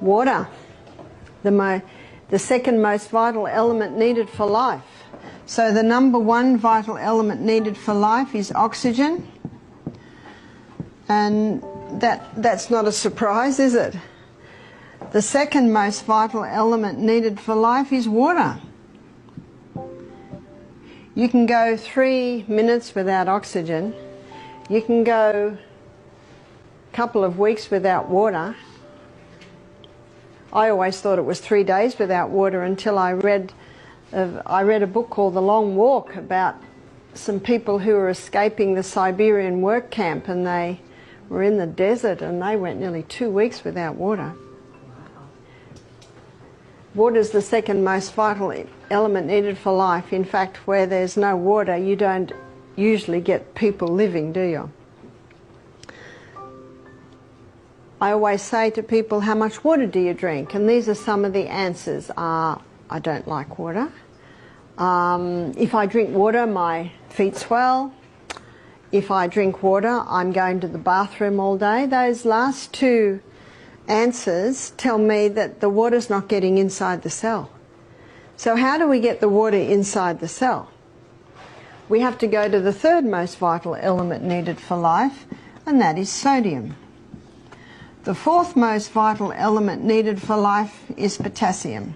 Water, the second most vital element needed for life. So the number one vital element needed for life is oxygen. And that's not a surprise, is it? The second most vital element needed for life is water. You can go 3 minutes without oxygen. You can go a couple of weeks without water. I always thought it was 3 days without water until I read a book called The Long Walk about some people who were escaping the Siberian work camp, and they were in the desert and they went nearly 2 weeks without water. Water is the second most vital element needed for life. In fact, where there's no water, you don't usually get people living, do you? I always say to people, how much water do you drink? And these are some of the answers. I don't like water. If I drink water, my feet swell. If I drink water, I'm going to the bathroom all day. Those last two answers tell me that the water's not getting inside the cell. So how do we get the water inside the cell? We have to go to the third most vital element needed for life, and that is sodium. The fourth most vital element needed for life is potassium.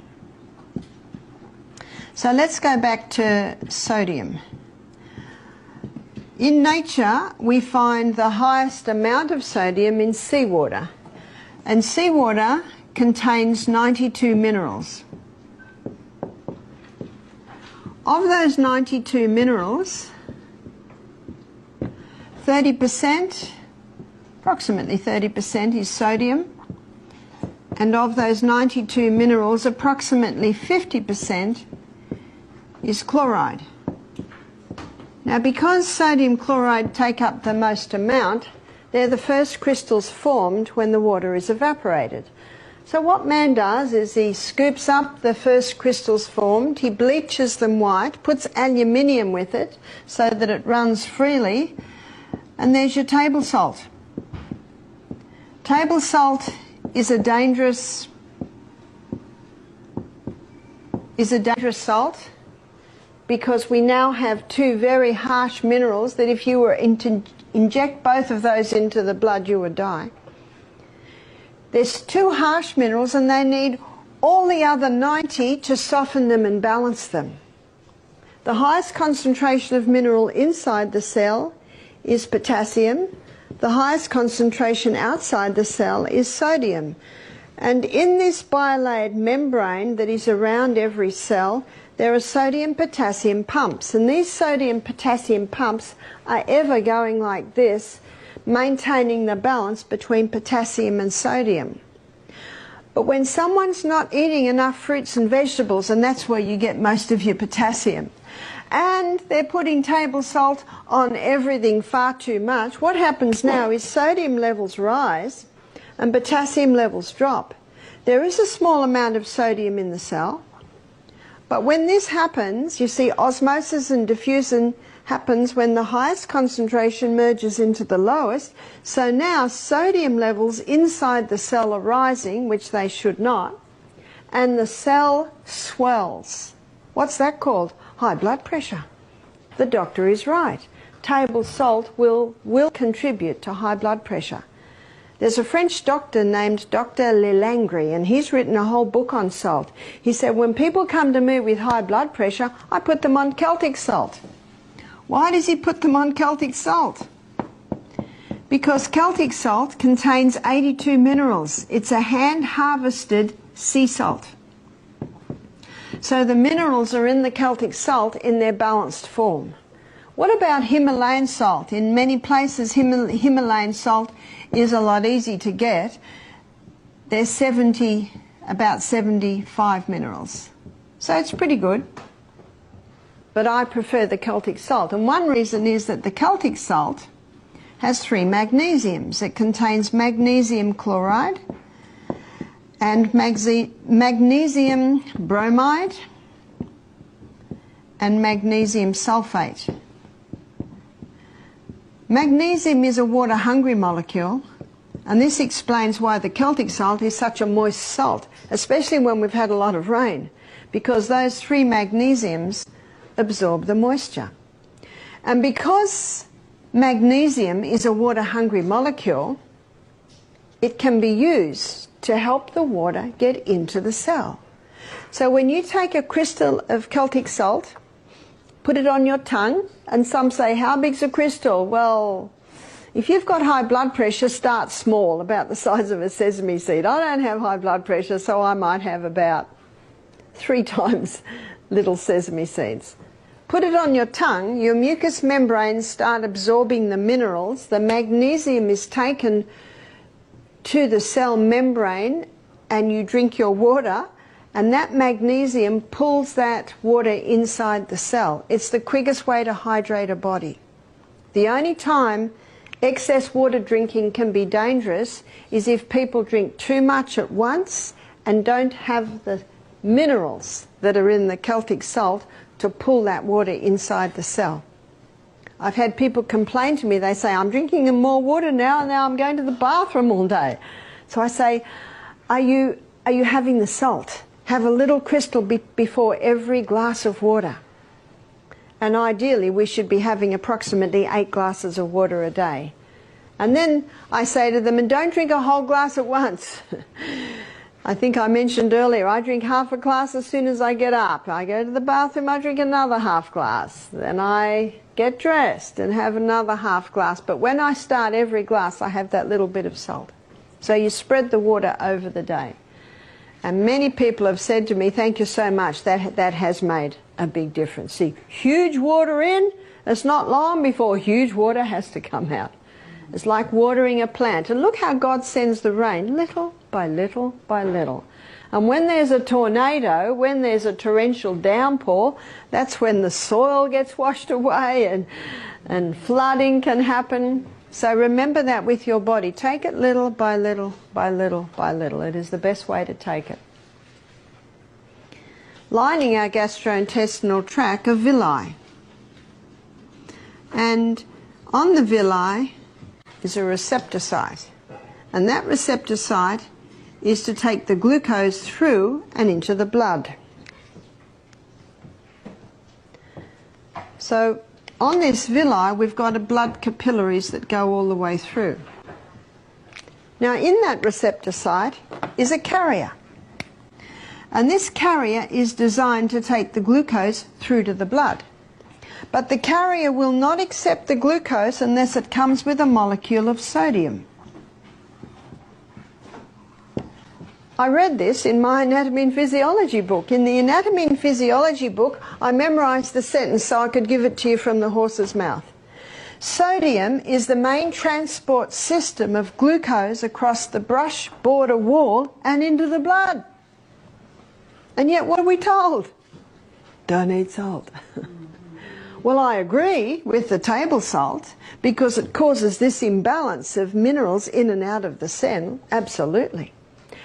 So let's go back to sodium. In nature, we find the highest amount of sodium in seawater. And seawater contains 92 minerals. Of those 92 minerals, 30%, approximately 30% is sodium. And of those 92 minerals, approximately 50% is chloride. Now, because sodium chloride take up the most amount, they're the first crystals formed when the water is evaporated. So what man does is he scoops up the first crystals formed, he bleaches them white, puts aluminium with it so that it runs freely, and there's your table salt. Table salt is a dangerous salt because we now have two very harsh minerals that if you were to inject both of those into the blood, you would die. There's two harsh minerals and they need all the other 90 to soften them and balance them. The highest concentration of mineral inside the cell is potassium. The highest concentration outside the cell is sodium. And in this bilayered membrane that is around every cell, there are sodium-potassium pumps. And these sodium-potassium pumps are ever going like this, maintaining the balance between potassium and sodium. But when someone's not eating enough fruits and vegetables, and that's where you get most of your potassium, and they're putting table salt on everything far too much, what happens now is sodium levels rise and potassium levels drop. There is a small amount of sodium in the cell, but when this happens, you see osmosis and diffusion happens when the highest concentration merges into the lowest. So now sodium levels inside the cell are rising, which they should not, and the cell swells. What's that called? High blood pressure. The doctor is right. Table salt will contribute to high blood pressure. There's a French doctor named Dr. Lelangre, and he's written a whole book on salt. He said, when people come to me with high blood pressure, I put them on Celtic salt. Why does he put them on Celtic salt? Because Celtic salt contains 82 minerals. It's a hand-harvested sea salt. So the minerals are in the Celtic salt in their balanced form. What about Himalayan salt? In many places, Himalayan salt is a lot easier to get. There's about 75 minerals. So it's pretty good. But I prefer the Celtic salt. And one reason is that the Celtic salt has 3 magnesiums. It contains magnesium chloride and magnesium bromide and magnesium sulfate. Magnesium is a water-hungry molecule, And this explains why the Celtic salt is such a moist salt, especially when we've had a lot of rain, because those 3 magnesiums absorb the moisture. And because magnesium is a water-hungry molecule, it can be used to help the water get into the cell. So when you take a crystal of Celtic salt, put it on your tongue, and some say, how big's a crystal? Well, if you've got high blood pressure, start small, about the size of a sesame seed. I don't have high blood pressure, so I might have about 3 times little sesame seeds. Put it on your tongue, your mucous membranes start absorbing the minerals, the magnesium is taken to the cell membrane, and you drink your water, and that magnesium pulls that water inside the cell. It's the quickest way to hydrate a body. The only time excess water drinking can be dangerous is if people drink too much at once and don't have the minerals that are in the Celtic salt to pull that water inside the cell. I've had people complain to me, they say, I'm drinking more water now, and now I'm going to the bathroom all day. So I say, are you having the salt? Have a little crystal before every glass of water. And ideally we should be having approximately 8 glasses of water a day. And then I say to them, and don't drink a whole glass at once. I think I mentioned earlier, I drink half a glass as soon as I get up. I go to the bathroom, I drink another half glass. Then I get dressed and have another half glass. But when I start every glass, I have that little bit of salt. So you spread the water over the day. And many people have said to me, thank you so much, that has made a big difference. See, huge water in, it's not long before huge water has to come out. It's like watering a plant. And look how God sends the rain, little by little by little. And when there's a tornado, when there's a torrential downpour, that's when the soil gets washed away and flooding can happen. So remember that with your body. Take it little by little by little by little. It is the best way to take it. Lining our gastrointestinal tract are villi. And on the villi is a receptor site. And that receptor site is to take the glucose through and into the blood. So on this villi we've got a blood capillaries that go all the way through. Now in that receptor site is a carrier. And this carrier is designed to take the glucose through to the blood. But the carrier will not accept the glucose unless it comes with a molecule of sodium. I read this in my anatomy and physiology book. In the anatomy and physiology book, I memorized the sentence so I could give it to you from the horse's mouth. Sodium is the main transport system of glucose across the brush border wall and into the blood. And yet what are we told? Don't eat salt. Well, I agree with the table salt because it causes this imbalance of minerals in and out of the cell, absolutely.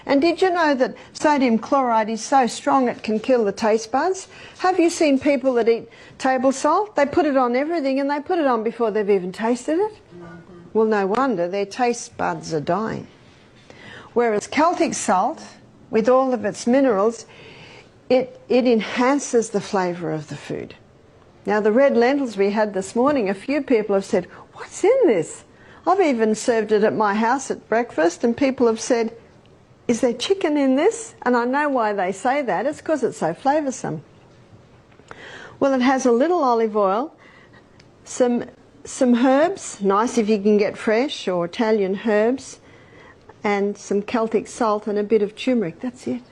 And did you know that sodium chloride is so strong it can kill the taste buds? Have you seen people that eat table salt? They put it on everything and they put it on before they've even tasted it. Well, no wonder, their taste buds are dying. Whereas Celtic salt, with all of its minerals, it enhances the flavour of the food. Now the red lentils we had this morning, a few people have said, what's in this? I've even served it at my house at breakfast and people have said, is there chicken in this? And I know why they say that. It's because it's so flavoursome. Well, it has a little olive oil, some herbs, nice if you can get fresh or Italian herbs, and some Celtic salt and a bit of turmeric. That's it.